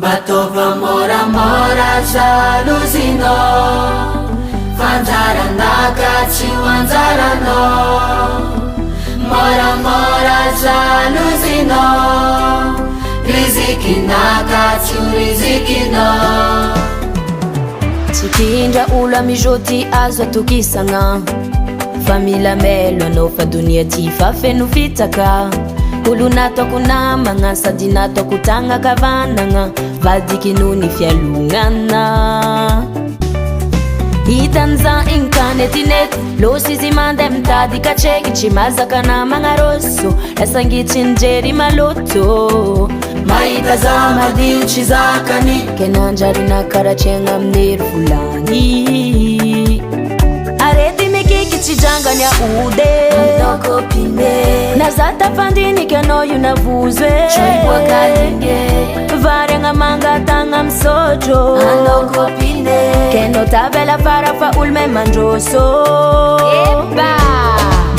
Matova moramora jalousinao, fanjaranaka tsy ho anjaranao. Moramora jalousinao, rizikinaka tsy ho rizikinao. Tsy tindra olo amizôty azo atokisagna, fa mila melo anao fa donia ty fa feno fitaka. Olo nataoko namagna sady nataoko tagna kavanagna, vadiky noho ny fialognana. Hitan'za igny kanetinety, losy izy mandeha mitady katreky, tsy mazaka namagna rosso, lasangitsy nijery maloto. Mahita za madio tsy zakany, ke nanjary nakaratriagna amin'ery volany. Arety mikiky tsy jangany aode, anao copine, na za tafandiniky anao io navozo e. Boakalinge, variagna mangatagna misotro, anao copine, ke anao tavela fara fa olo me mandroso. Eba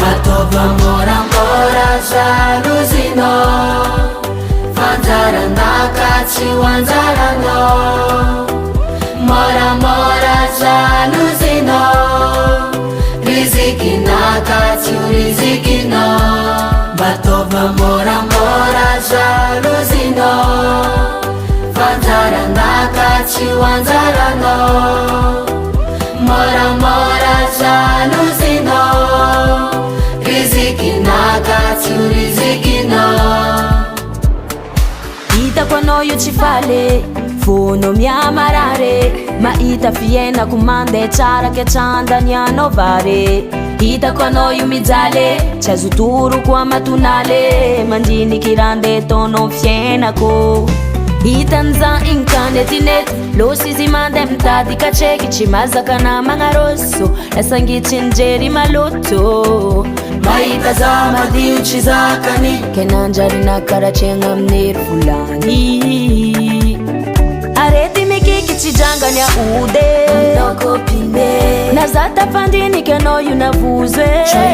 matova moramora jalousinao, fanjaranaka tsy ho anjaranao. Moramora jalousinao, rizikinaka tsy ho rizikinao. Matova moramora jalousinao, fanjaranaka tsy ho anjaranao. Moramora jalousinao, rizikinaka tsy ho rizikinao. hitako anao io tsy faly, vonao miamarare, mahita fiainako mandeha tsara ke trandany anao vary. Hitako anao io mijaly, tsy azo toroko amatonale, mandiniky randeha taonao fiainako. Hitan'za igny kanetinety, losy izy mandeha mitady katreky, tsy mazaka namagna rosso, lasangitsy nijery maloto. Mahita za madio tsy zakany, ke nanjary nakaratriagna amin'ery volany. Arety mikiky tsy jangany aode, anao copine, na za tafandiniky anao io navozo e.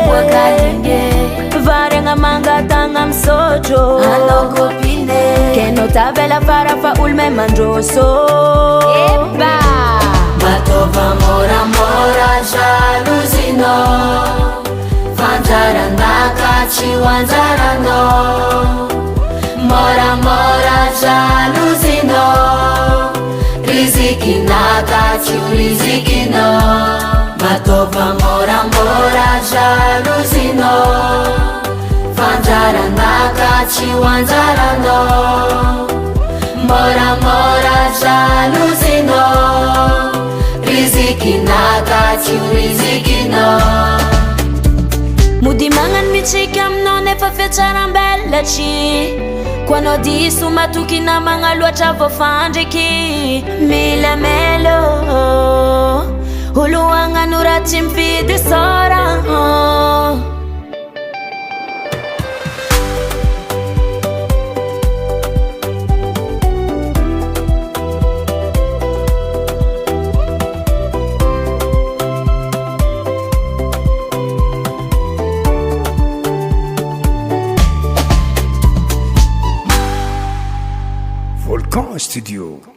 Boakalinge, variagna mangatagna misotro, anao copine, ke anao tavela fara fa olo me mandroso. Eba matova moramora jalousinao, fanjaranaka tsy ho anjaranao. Moramora jalousinao, rizikinaka tsy ho rizikinao. Matova moramora jalousinao, fanjaranaka tsy ho anjaranao. Moramora jalousinao, rizikinaka tsy ho rizikinao. mody magnano mitsiky aminao nefa fiatsaram-belatry, ko anao diso matoky namagna loatra voafandriky. Mila melo olo agnano raha tsy mifidy sora. Volcan Studio.